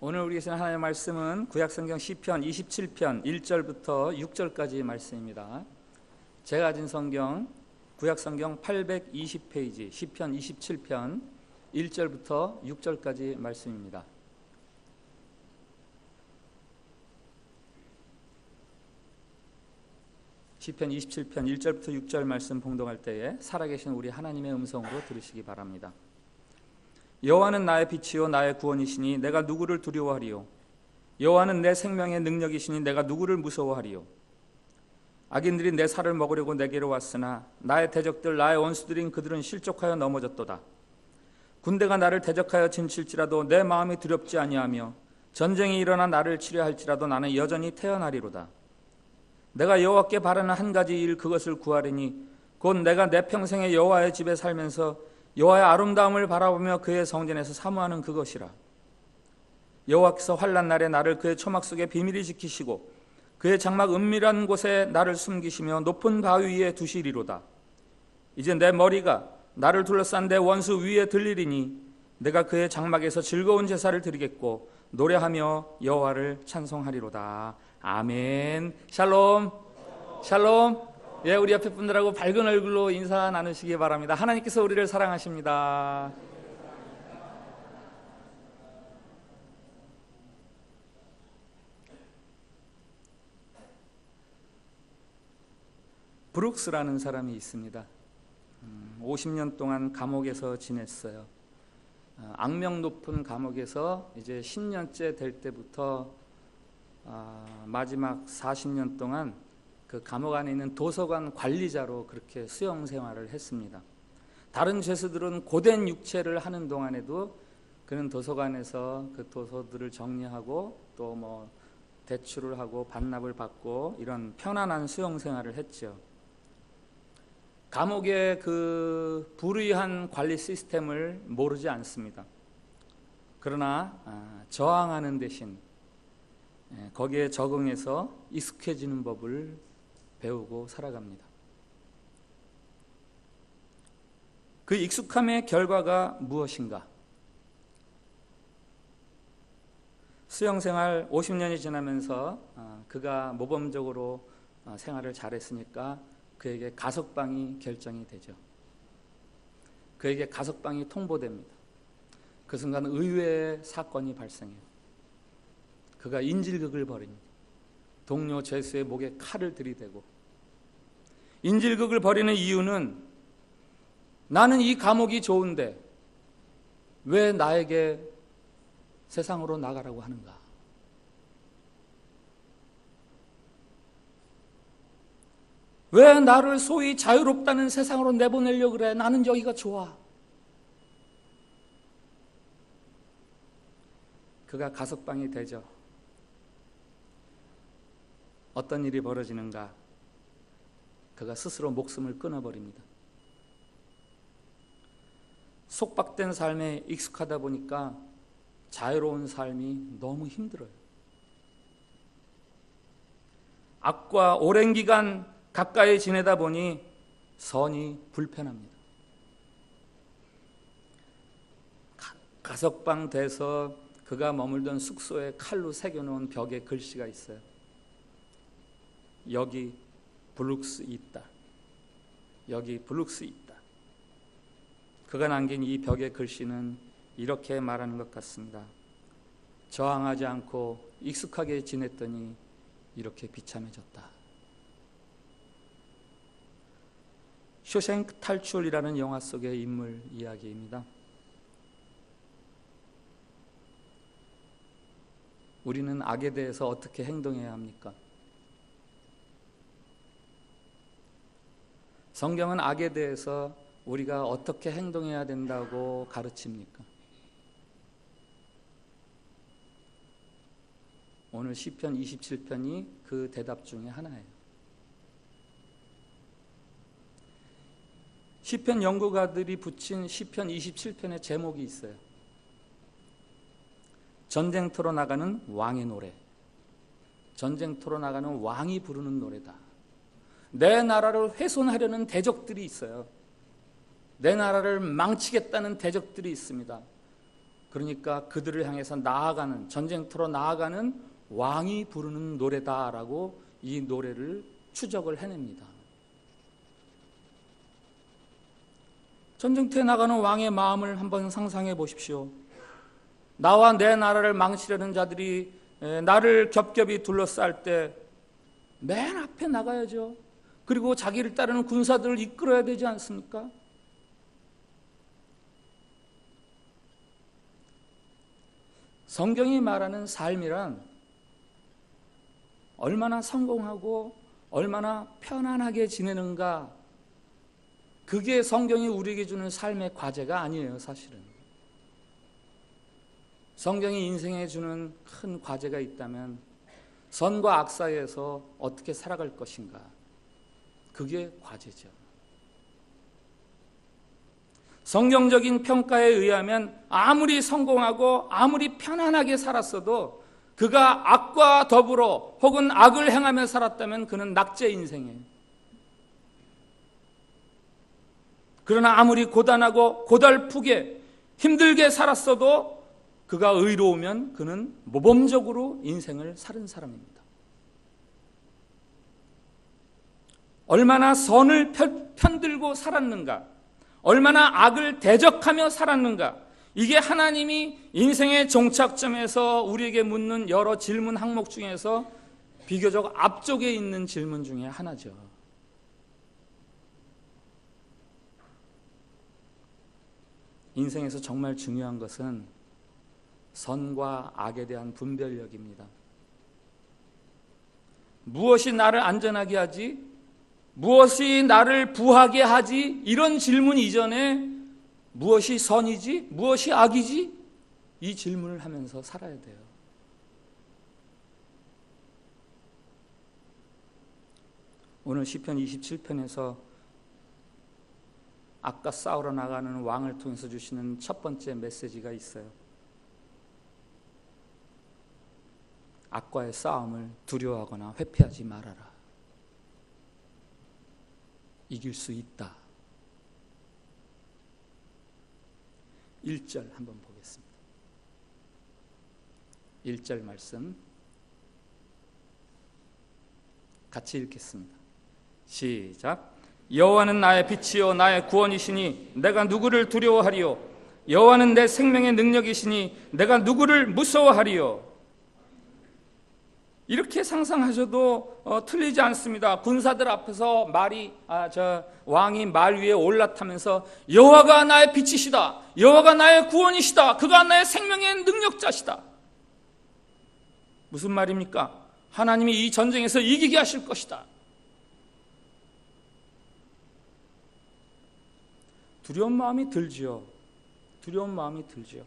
오늘 우리 계시는 하나님의 말씀은 구약성경 시편 27편 1절부터 6절까지 말씀입니다. 제가 가진 성경 구약성경 820페이지 시편 27편 1절부터 6절까지 말씀입니다. 시편 27편 1절부터 6절 말씀 봉독할 때에 살아계신 우리 하나님의 음성으로 들으시기 바랍니다. 여호와는 나의 빛이요 나의 구원이시니 내가 누구를 두려워하리요. 여호와는 내 생명의 능력이시니 내가 누구를 무서워하리요. 악인들이 내 살을 먹으려고 내게로 왔으나 나의 대적들 나의 원수들인 그들은 실족하여 넘어졌도다. 군대가 나를 대적하여 진칠지라도 내 마음이 두렵지 아니하며 전쟁이 일어나 나를 치려 할지라도 나는 여전히 태어나리로다. 내가 여호와께 바라는 한 가지 일 그것을 구하리니 곧 내가 내 평생에 여호와의 집에 살면서 여호와의 아름다움을 바라보며 그의 성전에서 사모하는 그것이라. 여호와께서 환난 날에 나를 그의 초막 속에 비밀히 지키시고 그의 장막 은밀한 곳에 나를 숨기시며 높은 바위 위에 두시리로다. 이제 내 머리가 나를 둘러싼 내 원수 위에 들리리니 내가 그의 장막에서 즐거운 제사를 드리겠고 노래하며 여호와를 찬송하리로다. 아멘. 샬롬. 샬롬. 예, 우리 옆에 분들하고 밝은 얼굴로 인사 나누시기 바랍니다. 하나님께서 우리를 사랑하십니다. 브룩스라는 사람이 있습니다. 50년 동안 감옥에서 지냈어요. 악명 높은 감옥에서 이제 10년째 될 때부터 마지막 40년 동안 그 감옥 안에 있는 도서관 관리자로 그렇게 수용 생활을 했습니다. 다른 죄수들은 고된 육체를 하는 동안에도 그는 도서관에서 그 도서들을 정리하고 또 뭐 대출을 하고 반납을 받고 이런 편안한 수용 생활을 했죠. 감옥의 그 불의한 관리 시스템을 모르지 않습니다. 그러나 저항하는 대신 거기에 적응해서 익숙해지는 법을 배우고 살아갑니다. 그 익숙함의 결과가 무엇인가? 수용생활 50년이 지나면서 그가 모범적으로 생활을 잘했으니까 그에게 가석방이 결정이 되죠. 그에게 가석방이 통보됩니다. 그 순간 의외의 사건이 발생해요. 그가 인질극을 벌입니다. 동료 죄수의 목에 칼을 들이대고, 인질극을 벌이는 이유는 나는 이 감옥이 좋은데 왜 나에게 세상으로 나가라고 하는가? 왜 나를 소위 자유롭다는 세상으로 내보내려고 그래? 나는 여기가 좋아. 그가 가석방이 되죠. 어떤 일이 벌어지는가? 그가 스스로 목숨을 끊어버립니다. 속박된 삶에 익숙하다 보니까 자유로운 삶이 너무 힘들어요. 악과 오랜 기간 가까이 지내다 보니 선이 불편합니다. 가석방 돼서 그가 머물던 숙소에 칼로 새겨놓은 벽에 글씨가 있어요. 여기 블룩스 있다. 여기 블룩스 있다. 그가 남긴 이 벽의 글씨는 이렇게 말하는 것 같습니다. 저항하지 않고 익숙하게 지냈더니 이렇게 비참해졌다. 쇼생크 탈출이라는 영화 속의 인물 이야기입니다. 우리는 악에 대해서 어떻게 행동해야 합니까? 성경은 악에 대해서 우리가 어떻게 행동해야 된다고 가르칩니까? 오늘 시편 27편이 그 대답 중에 하나예요. 시편 연구가들이 붙인 시편 27편의 제목이 있어요. 전쟁터로 나가는 왕의 노래. 전쟁터로 나가는 왕이 부르는 노래다. 내 나라를 훼손하려는 대적들이 있어요. 내 나라를 망치겠다는 대적들이 있습니다. 그러니까 그들을 향해서 나아가는, 전쟁터로 나아가는 왕이 부르는 노래다라고 이 노래를 추적을 해냅니다. 전쟁터에 나가는 왕의 마음을 한번 상상해 보십시오. 나와 내 나라를 망치려는 자들이 나를 겹겹이 둘러쌀 때 맨 앞에 나가야죠. 그리고 자기를 따르는 군사들을 이끌어야 되지 않습니까? 성경이 말하는 삶이란 얼마나 성공하고 얼마나 편안하게 지내는가, 그게 성경이 우리에게 주는 삶의 과제가 아니에요. 사실은 성경이 인생에 주는 큰 과제가 있다면 선과 악 사이에서 어떻게 살아갈 것인가, 그게 과제죠. 성경적인 평가에 의하면 아무리 성공하고 아무리 편안하게 살았어도 그가 악과 더불어 혹은 악을 행하며 살았다면 그는 낙제 인생이에요. 그러나 아무리 고단하고 고달프게 힘들게 살았어도 그가 의로우면 그는 모범적으로 인생을 사는 사람입니다. 얼마나 선을 편들고 살았는가, 얼마나 악을 대적하며 살았는가, 이게 하나님이 인생의 종착점에서 우리에게 묻는 여러 질문 항목 중에서 비교적 앞쪽에 있는 질문 중에 하나죠. 인생에서 정말 중요한 것은 선과 악에 대한 분별력입니다. 무엇이 나를 안전하게 하지? 무엇이 나를 부하게 하지? 이런 질문 이전에 무엇이 선이지? 무엇이 악이지? 이 질문을 하면서 살아야 돼요. 오늘 시편 27편에서 아까 싸우러 나가는 왕을 통해서 주시는 첫 번째 메시지가 있어요. 악과의 싸움을 두려워하거나 회피하지 말아라. 이길 수 있다. 1절 한번 보겠습니다. 1절 말씀 같이 읽겠습니다. 시작. 여호와는 나의 빛이요 나의 구원이시니 내가 누구를 두려워하리요? 여호와는 내 생명의 능력이시니 내가 누구를 무서워하리요? 이렇게 상상하셔도 틀리지 않습니다. 군사들 앞에서 왕이 말 위에 올라타면서 여호와가 나의 빛이시다, 여호와가 나의 구원이시다, 그가 나의 생명의 능력자시다. 무슨 말입니까? 하나님이 이 전쟁에서 이기게 하실 것이다. 두려운 마음이 들지요. 두려운 마음이 들지요.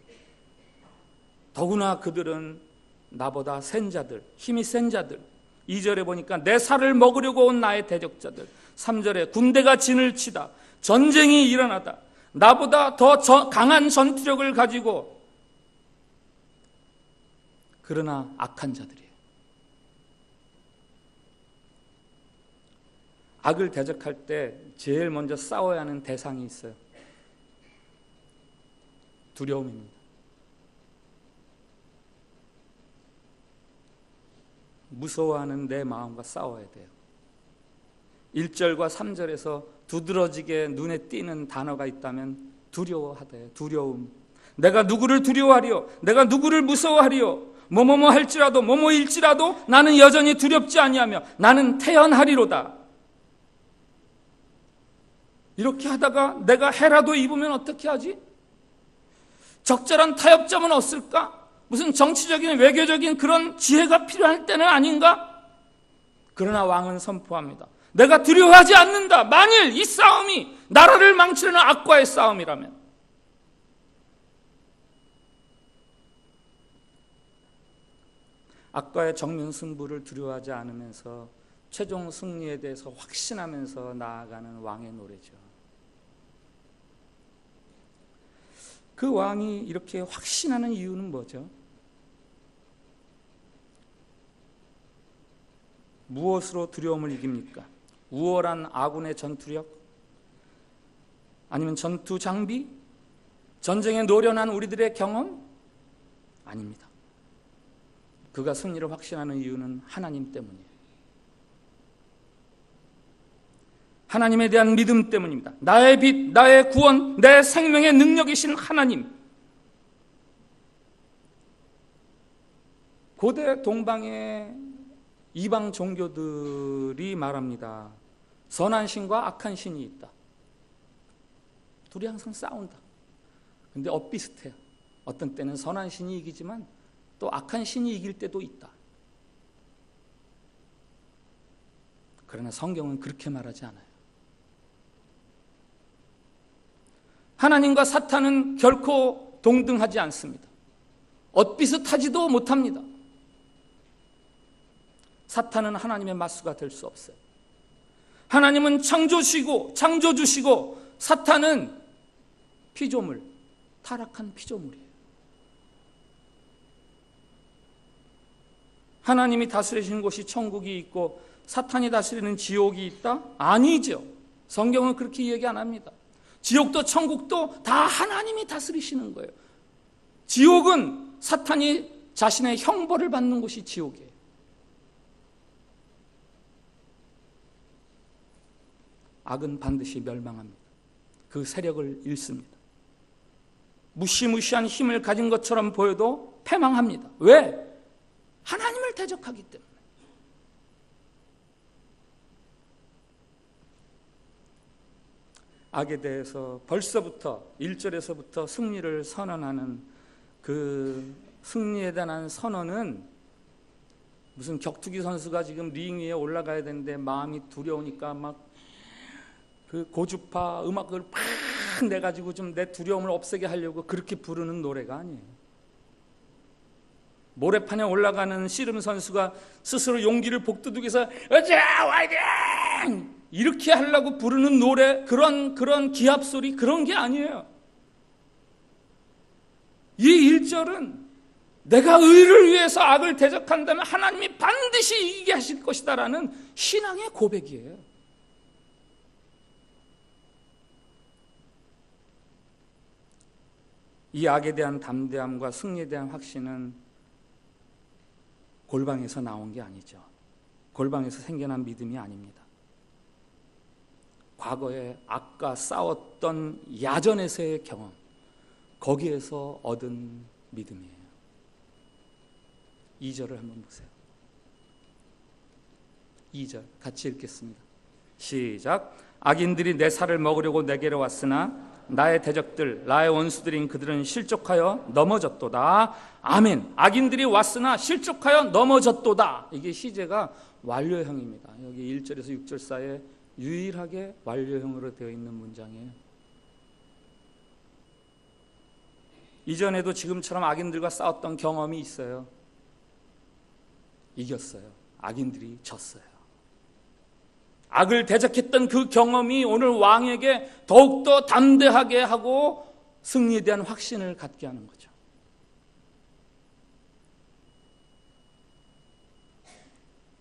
더구나 그들은 나보다 센 자들, 힘이 센 자들. 2절에 보니까 내 살을 먹으려고 온 나의 대적자들. 3절에 군대가 진을 치다, 전쟁이 일어나다, 나보다 더 강한 전투력을 가지고, 그러나 악한 자들이에요. 악을 대적할 때 제일 먼저 싸워야 하는 대상이 있어요. 두려움입니다. 무서워하는 내 마음과 싸워야 돼요. 1절과 3절에서 두드러지게 눈에 띄는 단어가 있다면 두려워하대요. 두려움. 내가 누구를 두려워하리요? 내가 누구를 무서워하리요? 뭐뭐뭐 할지라도 뭐뭐일지라도 나는 여전히 두렵지 아니하며 나는 태연하리로다. 이렇게 하다가 내가 해라도 입으면 어떻게 하지? 적절한 타협점은 없을까? 무슨 정치적인 외교적인 그런 지혜가 필요할 때는 아닌가? 그러나 왕은 선포합니다. 내가 두려워하지 않는다. 만일 이 싸움이 나라를 망치려는 악과의 싸움이라면. 악과의 정면 승부를 두려워하지 않으면서 최종 승리에 대해서 확신하면서 나아가는 왕의 노래죠. 그 왕이 이렇게 확신하는 이유는 뭐죠? 무엇으로 두려움을 이깁니까? 우월한 아군의 전투력? 아니면 전투 장비? 전쟁에 노련한 우리들의 경험? 아닙니다. 그가 승리를 확신하는 이유는 하나님 때문이에요. 하나님에 대한 믿음 때문입니다. 나의 빛, 나의 구원, 내 생명의 능력이신 하나님. 고대 동방의 이방 종교들이 말합니다. 선한 신과 악한 신이 있다. 둘이 항상 싸운다. 근데 엇비슷해요. 어떤 때는 선한 신이 이기지만 또 악한 신이 이길 때도 있다. 그러나 성경은 그렇게 말하지 않아요. 하나님과 사탄은 결코 동등하지 않습니다. 엇비슷하지도 못합니다. 사탄은 하나님의 맞수가 될 수 없어요. 하나님은 창조주시고 사탄은 피조물, 타락한 피조물이에요. 하나님이 다스리시는 곳이 천국이 있고 사탄이 다스리는 지옥이 있다? 아니죠. 성경은 그렇게 얘기 안 합니다. 지옥도 천국도 다 하나님이 다스리시는 거예요. 지옥은 사탄이 자신의 형벌을 받는 곳이 지옥이에요. 악은 반드시 멸망합니다. 그 세력을 잃습니다. 무시무시한 힘을 가진 것처럼 보여도 패망합니다. 왜? 하나님을 대적하기 때문에. 악에 대해서 벌써부터 1절에서부터 승리를 선언하는 그 승리에 대한 선언은 무슨 격투기 선수가 지금 링 위에 올라가야 되는데 마음이 두려우니까 막 그 고주파 음악을 팍 내가지고 좀 내 두려움을 없애게 하려고 그렇게 부르는 노래가 아니에요. 모래판에 올라가는 씨름 선수가 스스로 용기를 복두둑해서 어자 화이팅! 이렇게 하려고 부르는 노래, 그런 기합 소리, 그런 게 아니에요. 이 1절은 내가 의를 위해서 악을 대적한다면 하나님이 반드시 이기게 하실 것이다라는 신앙의 고백이에요. 이 악에 대한 담대함과 승리에 대한 확신은 골방에서 나온 게 아니죠. 골방에서 생겨난 믿음이 아닙니다. 과거에 악과 싸웠던 야전에서의 경험, 거기에서 얻은 믿음이에요. 2절을 한번 보세요. 2절 같이 읽겠습니다. 시작. 악인들이 내 살을 먹으려고 내게로 왔으나 나의 대적들, 나의 원수들인 그들은 실족하여 넘어졌도다. 아멘. 악인들이 왔으나 실족하여 넘어졌도다. 이게 시제가 완료형입니다. 여기 1절에서 6절 사이에 유일하게 완료형으로 되어 있는 문장이에요. 이전에도 지금처럼 악인들과 싸웠던 경험이 있어요. 이겼어요. 악인들이 졌어요. 악을 대적했던 그 경험이 오늘 왕에게 더욱더 담대하게 하고 승리에 대한 확신을 갖게 하는 거죠.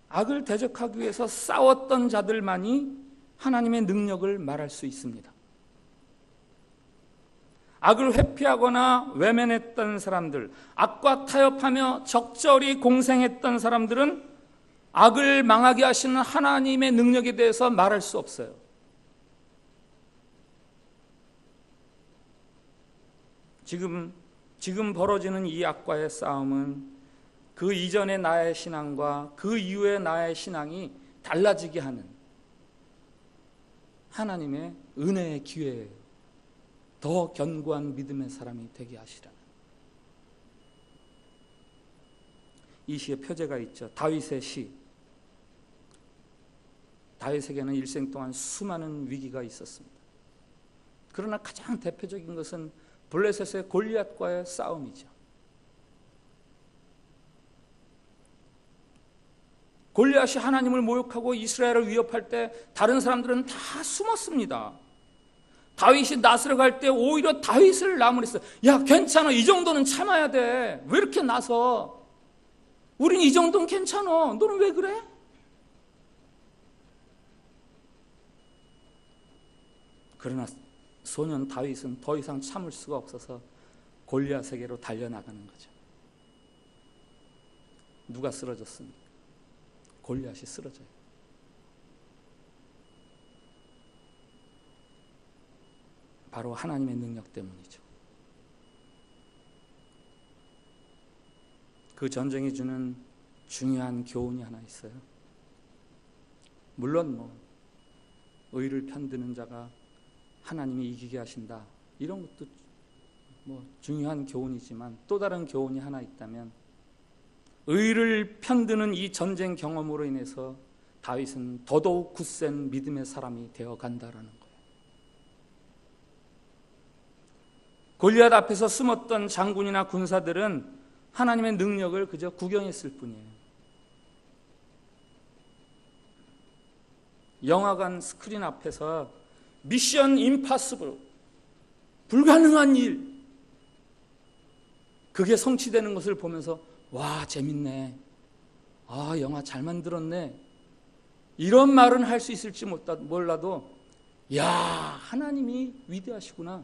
악을 대적하기 위해서 싸웠던 자들만이 하나님의 능력을 말할 수 있습니다. 악을 회피하거나 외면했던 사람들, 악과 타협하며 적절히 공생했던 사람들은 악을 망하게 하시는 하나님의 능력에 대해서 말할 수 없어요. 지금 벌어지는 이 악과의 싸움은 그 이전의 나의 신앙과 그 이후의 나의 신앙이 달라지게 하는 하나님의 은혜의 기회예요. 더 견고한 믿음의 사람이 되게 하시라는. 이 시에 표제가 있죠. 다윗의 시. 다윗에게는 일생 동안 수많은 위기가 있었습니다. 그러나 가장 대표적인 것은 블레셋의 골리앗과의 싸움이죠. 골리앗이 하나님을 모욕하고 이스라엘을 위협할 때 다른 사람들은 다 숨었습니다. 다윗이 나서러 갈 때 오히려 다윗을 나무랬어요. 야, 괜찮아. 이 정도는 참아야 돼. 왜 이렇게 나서? 우린 이 정도는 괜찮아. 너는 왜 그래? 그러나 소년 다윗은 더 이상 참을 수가 없어서 골리앗에게로 달려나가는 거죠. 누가 쓰러졌습니까? 골리앗이 쓰러져요. 바로 하나님의 능력 때문이죠. 그 전쟁이 주는 중요한 교훈이 하나 있어요. 물론 의를 편드는 자가 하나님이 이기게 하신다, 이런 것도 중요한 교훈이지만 또 다른 교훈이 하나 있다면, 의를 편드는 이 전쟁 경험으로 인해서 다윗은 더더욱 굳센 믿음의 사람이 되어 간다라는 거예요. 골리앗 앞에서 숨었던 장군이나 군사들은 하나님의 능력을 그저 구경했을 뿐이에요. 영화관 스크린 앞에서 미션 임파서블, 불가능한 일, 그게 성취되는 것을 보면서 와, 재밌네, 아, 영화 잘 만들었네, 이런 말은 할 수 있을지 몰라도 야, 하나님이 위대하시구나,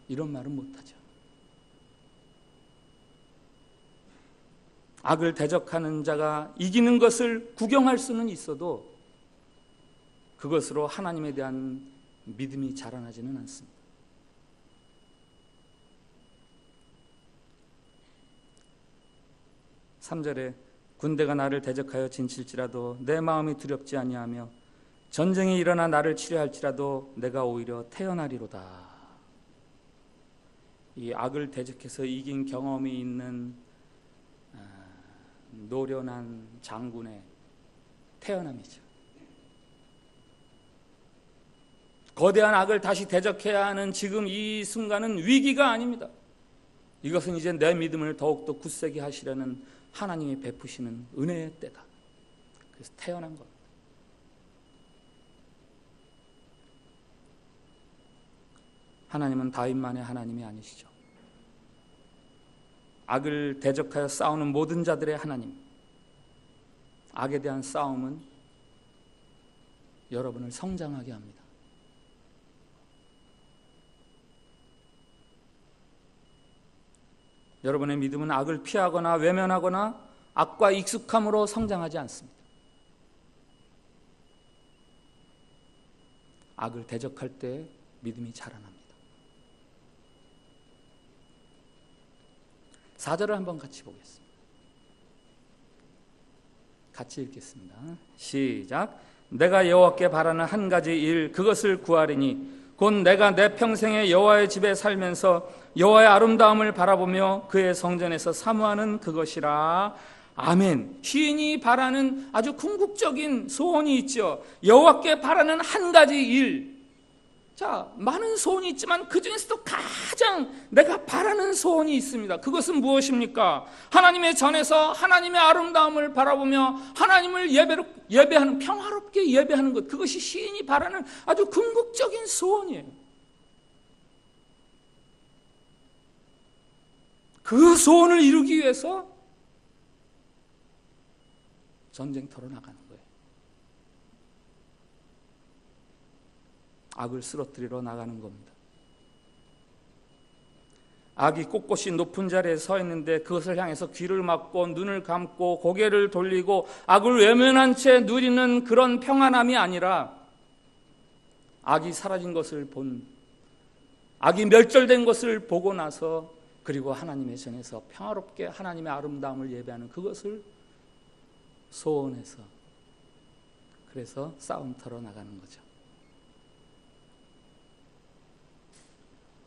이런 말은 못하죠. 악을 대적하는 자가 이기는 것을 구경할 수는 있어도 그것으로 하나님에 대한 믿음이 자라나지는 않습니다. 3절에 군대가 나를 대적하여 진칠지라도 내 마음이 두렵지 아니하며 전쟁이 일어나 나를 치려할지라도 내가 오히려 태어나리로다. 이 악을 대적해서 이긴 경험이 있는 노련한 장군의 태어남이죠. 거대한 악을 다시 대적해야 하는 지금 이 순간은 위기가 아닙니다. 이것은 이제 내 믿음을 더욱더 굳세게 하시려는 하나님이 베푸시는 은혜의 때다. 그래서 태어난 겁니다. 하나님은 다윗만의 하나님이 아니시죠. 악을 대적하여 싸우는 모든 자들의 하나님. 악에 대한 싸움은 여러분을 성장하게 합니다. 여러분의 믿음은 악을 피하거나 외면하거나 악과 익숙함으로 성장하지 않습니다. 악을 대적할 때 믿음이 자라납니다. 4절을 한번 같이 보겠습니다. 같이 읽겠습니다. 시작. 내가 여호와께 바라는 한 가지 일, 그것을 구하리니 곧 내가 내 평생에 여호와의 집에 살면서 여호와의 아름다움을 바라보며 그의 성전에서 사모하는 그것이라. 아멘. 시인이 바라는 아주 궁극적인 소원이 있죠. 여호와께 바라는 한 가지 일. 자, 많은 소원이 있지만 그 중에서도 가장 내가 바라는 소원이 있습니다. 그것은 무엇입니까? 하나님의 전에서 하나님의 아름다움을 바라보며 하나님을 예배하는, 평화롭게 예배하는 것, 그것이 시인이 바라는 아주 궁극적인 소원이에요. 그 소원을 이루기 위해서 전쟁터로 나가는 거예요. 악을 쓰러뜨리러 나가는 겁니다. 악이 꼿꼿이 높은 자리에 서 있는데 그것을 향해서 귀를 막고 눈을 감고 고개를 돌리고 악을 외면한 채 누리는 그런 평안함이 아니라, 악이 사라진 것을 악이 멸절된 것을 보고 나서 그리고 하나님의 전에서 평화롭게 하나님의 아름다움을 예배하는 그것을 소원해서, 그래서 싸움터로 나가는 거죠.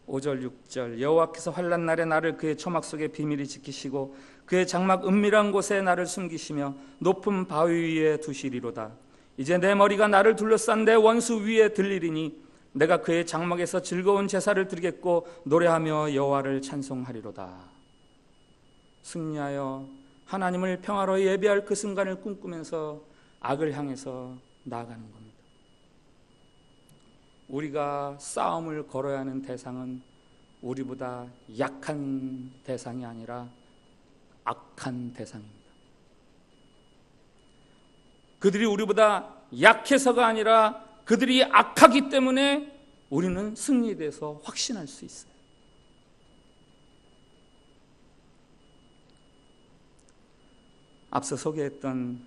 5절 6절 여호와께서 환난 날에 나를 그의 초막 속에 비밀히 지키시고 그의 장막 은밀한 곳에 나를 숨기시며 높은 바위 위에 두시리로다. 이제 내 머리가 나를 둘러싼 내 원수 위에 들리리니 내가 그의 장막에서 즐거운 제사를 드리겠고 노래하며 여호와를 찬송하리로다. 승리하여 하나님을 평화로 예배할 그 순간을 꿈꾸면서 악을 향해서 나아가는 겁니다. 우리가 싸움을 걸어야 하는 대상은 우리보다 약한 대상이 아니라 악한 대상입니다. 그들이 우리보다 약해서가 아니라 그들이 악하기 때문에 우리는 승리에 대해서 확신할 수 있어요. 앞서 소개했던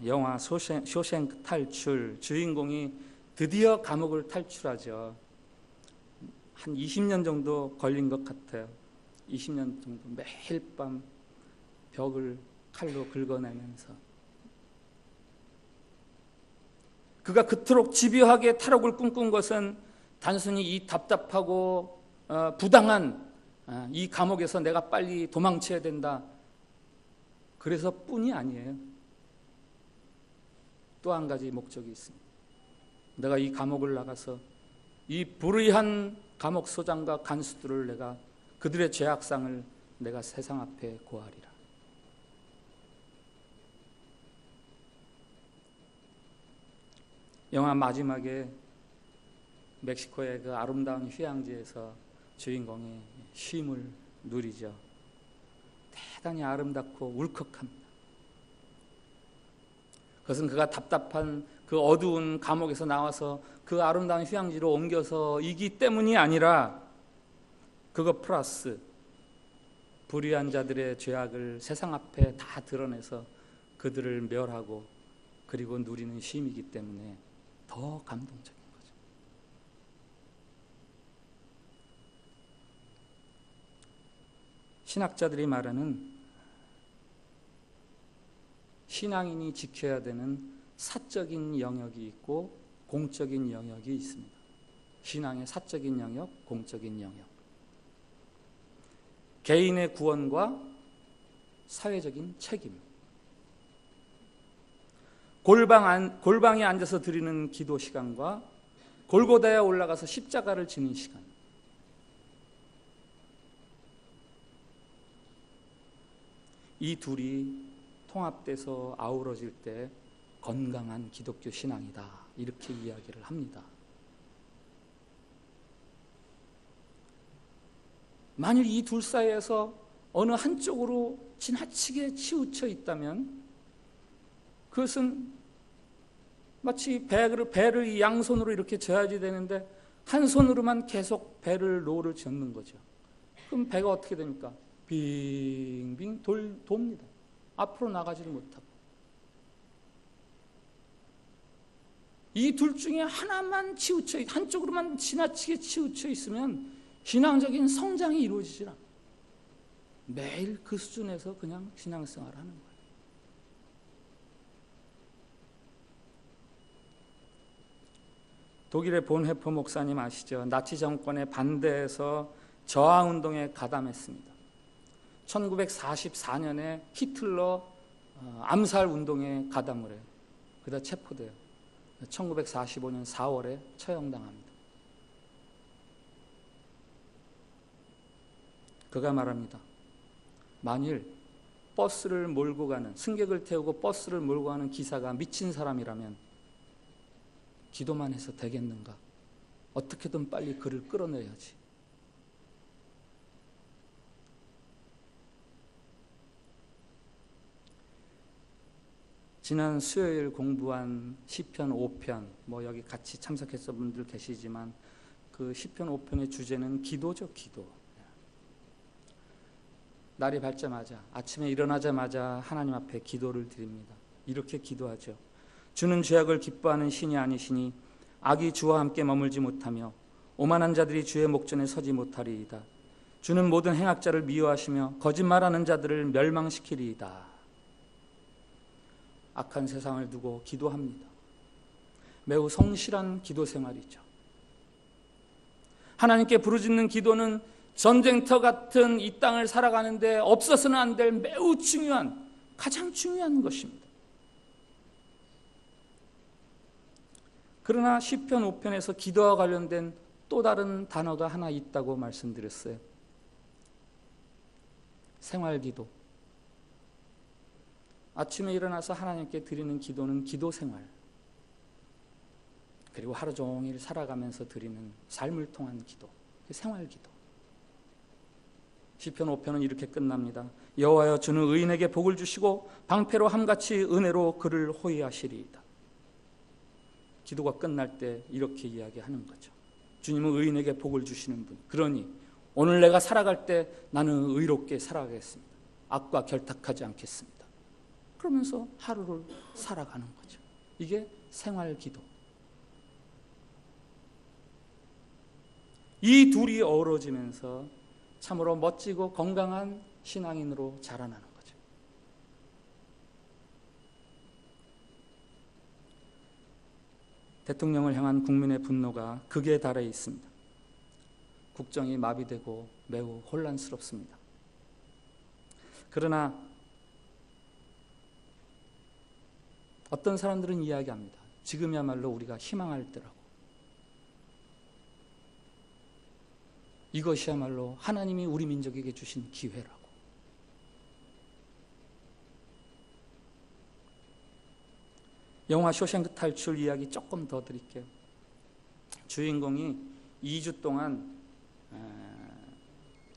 영화 쇼생크 탈출, 주인공이 드디어 감옥을 탈출하죠. 한 20년 정도 걸린 것 같아요. 20년 정도 매일 밤 벽을 칼로 긁어내면서 그가 그토록 집요하게 탈옥을 꿈꾼 것은 단순히 이 답답하고 부당한 이 감옥에서 내가 빨리 도망쳐야 된다, 그래서 뿐이 아니에요. 또 한 가지 목적이 있습니다. 내가 이 감옥을 나가서 이 불의한 감옥소장과 간수들을 내가, 그들의 죄악상을 내가 세상 앞에 고하리라. 영화 마지막에 멕시코의 그 아름다운 휴양지에서 주인공이 쉼을 누리죠. 대단히 아름답고 울컥합니다. 그것은 그가 답답한 그 어두운 감옥에서 나와서 그 아름다운 휴양지로 옮겨서 이기 때문이 아니라 그것 플러스 불의한 자들의 죄악을 세상 앞에 다 드러내서 그들을 멸하고 그리고 누리는 쉼이기 때문에 더 감동적인 거죠. 신학자들이 말하는 신앙인이 지켜야 되는 사적인 영역이 있고 공적인 영역이 있습니다. 신앙의 사적인 영역, 공적인 영역. 개인의 구원과 사회적인 책임. 골방에 앉아서 드리는 기도 시간과 골고다에 올라가서 십자가를 지는 시간. 이 둘이 통합돼서 아우러질 때 건강한 기독교 신앙이다, 이렇게 이야기를 합니다. 만일 이 둘 사이에서 어느 한쪽으로 지나치게 치우쳐 있다면 그것은 마치 배를 이 양손으로 이렇게 져야지 되는데 한 손으로만 계속 배를 노를 젓는 거죠. 그럼 배가 어떻게 됩니까? 빙빙 돕니다. 앞으로 나가지를 못하고. 이 둘 중에 하나만 한쪽으로만 지나치게 치우쳐 있으면 신앙적인 성장이 이루어지질 않아요. 매일 그 수준에서 그냥 신앙생활을 하는 거예요. 독일의 본헤퍼 목사님 아시죠? 나치 정권에 반대해서 저항운동에 가담했습니다. 1944년에 히틀러 암살운동에 가담을 해요. 그러다 체포돼요. 1945년 4월에 처형당합니다. 그가 말합니다. 만일 버스를 몰고 가는, 승객을 태우고 버스를 몰고 가는 기사가 미친 사람이라면 기도만 해서 되겠는가? 어떻게든 빨리 그를 끌어내야지. 지난 수요일 공부한 시편 5편, 여기 같이 참석했던 분들 계시지만 그 시편 5편의 주제는 기도죠, 기도. 날이 밝자마자, 아침에 일어나자마자 하나님 앞에 기도를 드립니다. 이렇게 기도하죠. 주는 죄악을 기뻐하는 신이 아니시니 악이 주와 함께 머물지 못하며 오만한 자들이 주의 목전에 서지 못하리이다. 주는 모든 행악자를 미워하시며 거짓말하는 자들을 멸망시키리이다. 악한 세상을 두고 기도합니다. 매우 성실한 기도 생활이죠. 하나님께 부르짖는 기도는 전쟁터 같은 이 땅을 살아가는데 없어서는 안 될 매우 중요한, 가장 중요한 것입니다. 그러나 시편 5편에서 기도와 관련된 또 다른 단어가 하나 있다고 말씀드렸어요. 생활기도. 아침에 일어나서 하나님께 드리는 기도는 기도생활, 그리고 하루 종일 살아가면서 드리는 삶을 통한 기도, 생활기도. 시편 5편은 이렇게 끝납니다. 여호와여, 주는 의인에게 복을 주시고 방패로 함같이 은혜로 그를 호위하시리이다. 기도가 끝날 때 이렇게 이야기하는 거죠. 주님은 의인에게 복을 주시는 분. 그러니 오늘 내가 살아갈 때 나는 의롭게 살아가겠습니다. 악과 결탁하지 않겠습니다. 그러면서 하루를 살아가는 거죠. 이게 생활기도. 이 둘이 어우러지면서 참으로 멋지고 건강한 신앙인으로 자라나는 거죠. 대통령을 향한 국민의 분노가 극에 달해 있습니다. 국정이 마비되고 매우 혼란스럽습니다. 그러나 어떤 사람들은 이야기합니다. 지금이야말로 우리가 희망할 때라고. 이것이야말로 하나님이 우리 민족에게 주신 기회라고. 영화 쇼생크 탈출 이야기 조금 더 드릴게요. 주인공이 2주 동안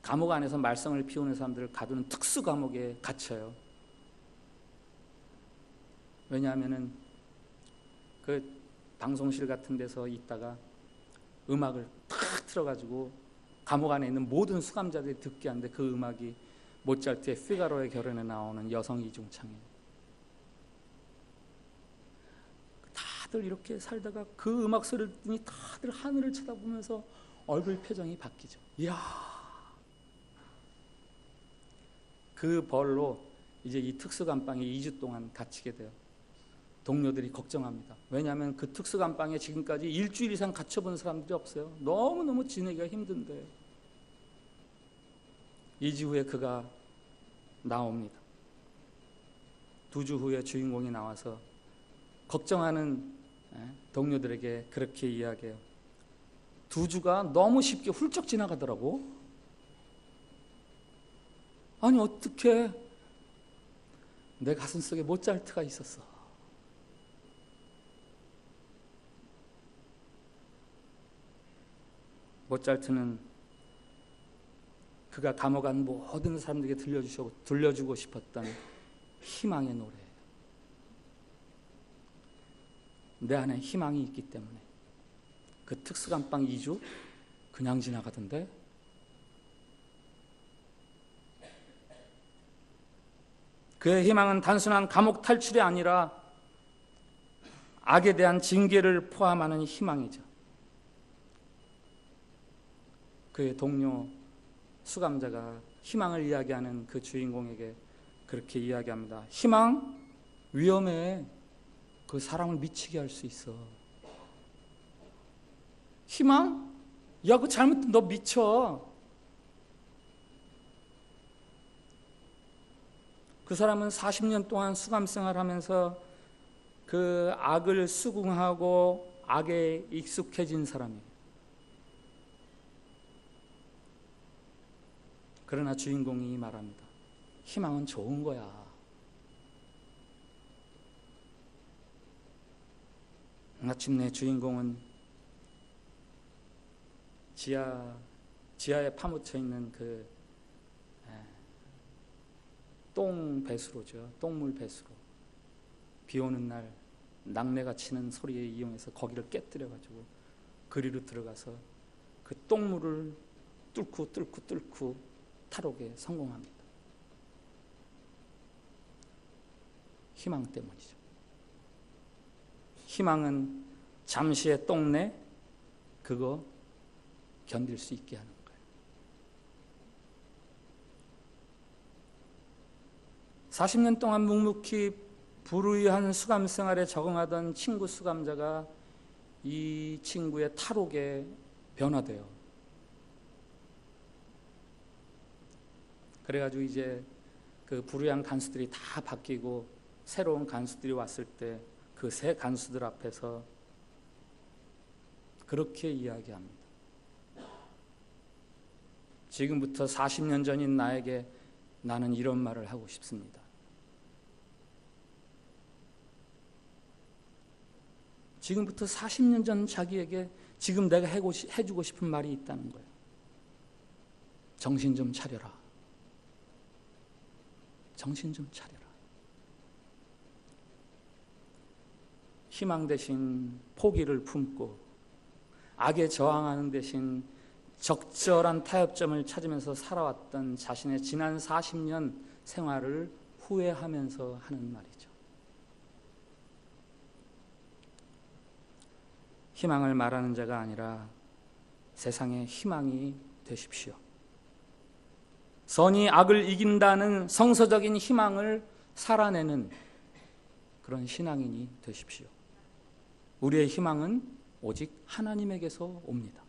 감옥 안에서 말썽을 피우는 사람들을 가두는 특수 감옥에 갇혀요. 왜냐하면은 그 방송실 같은 데서 있다가 음악을 탁 틀어가지고 감옥 안에 있는 모든 수감자들이 듣게 하는데 그 음악이 모차르트의 피가로의 결혼에 나오는 여성 이중창이에요. 다들 이렇게 살다가 그 음악 소리를 듣니 다들 하늘을 쳐다보면서 얼굴 표정이 바뀌죠. 이야, 그 벌로 이제 이 특수감방에 2주 동안 갇히게 돼요. 동료들이 걱정합니다. 왜냐하면 그 특수감방에 지금까지 일주일 이상 갇혀본 사람들이 없어요. 너무너무 지내기가 힘든데 2주 후에 그가 나옵니다. 2주 후에 주인공이 나와서 걱정하는 동료들에게 그렇게 이야기해요. 2주가 너무 쉽게 훌쩍 지나가더라고. 아니 어떻게 내 가슴속에 모차르트가 있었어. 모차르트는 그가 감옥 안 모든 사람들에게 들려주고 싶었던 희망의 노래예요. 내 안에 희망이 있기 때문에. 그 특수감방 2주 그냥 지나가던데. 그의 희망은 단순한 감옥 탈출이 아니라 악에 대한 징계를 포함하는 희망이죠. 그의 동료 수감자가 희망을 이야기하는 그 주인공에게 그렇게 이야기합니다. 희망? 위험해. 그 사람을 미치게 할 수 있어. 희망? 야, 그거 잘못하면 너 미쳐. 그 사람은 40년 동안 수감 생활하면서 그 악을 수긍하고 악에 익숙해진 사람이에요. 그러나 주인공이 말합니다. 희망은 좋은 거야. 마침내 주인공은 지하에 파묻혀 있는 그 똥 배수로죠. 똥물 배수로. 비 오는 날 낙뢰가 치는 소리에 이용해서 거기를 깨뜨려가지고 그리로 들어가서 그 똥물을 뚫고 탈옥에 성공합니다. 희망 때문이죠. 희망은 잠시의 똥내 그거 견딜 수 있게 하는 거예요. (40년) 동안 묵묵히 불우이한 수감 생활에 적응하던 친구 수감자가 이 친구의 탈옥에 변화돼요. 그래가지고 이제 그 불우이한 간수들이 다 바뀌고 새로운 간수들이 왔을 때 그 새 간수들 앞에서 그렇게 이야기합니다. 지금부터 40년 전인 나에게 나는 이런 말을 하고 싶습니다. 지금부터 40년 전 자기에게 지금 내가 해주고 싶은 말이 있다는 거예요. 정신 좀 차려라. 정신 좀 차려라. 희망 대신 포기를 품고 악에 저항하는 대신 적절한 타협점을 찾으면서 살아왔던 자신의 지난 40년 생활을 후회하면서 하는 말이죠. 희망을 말하는 자가 아니라 세상의 희망이 되십시오. 선이 악을 이긴다는 성서적인 희망을 살아내는 그런 신앙인이 되십시오. 우리의 희망은 오직 하나님에게서 옵니다.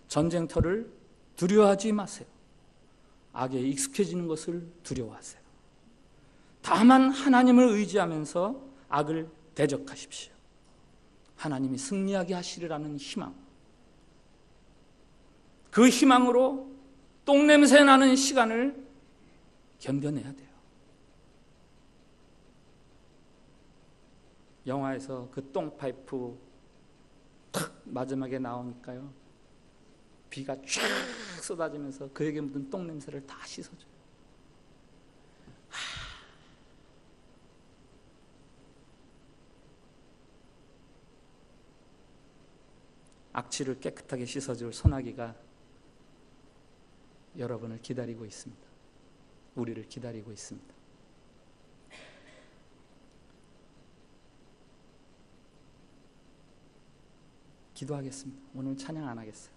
전쟁터를 두려워하지 마세요. 악에 익숙해지는 것을 두려워하세요. 다만 하나님을 의지하면서 악을 대적하십시오. 하나님이 승리하게 하시리라는 희망, 그 희망으로 똥냄새 나는 시간을 견뎌내야 돼요. 영화에서 그 똥파이프 탁 마지막에 나오니까요, 비가 쫙 쏟아지면서 그에게 묻은 똥냄새를 다 씻어줘요. 악취를 깨끗하게 씻어줄 소나기가 여러분을 기다리고 있습니다. 우리를 기다리고 있습니다. 기도하겠습니다. 오늘 찬양 안 하겠어요.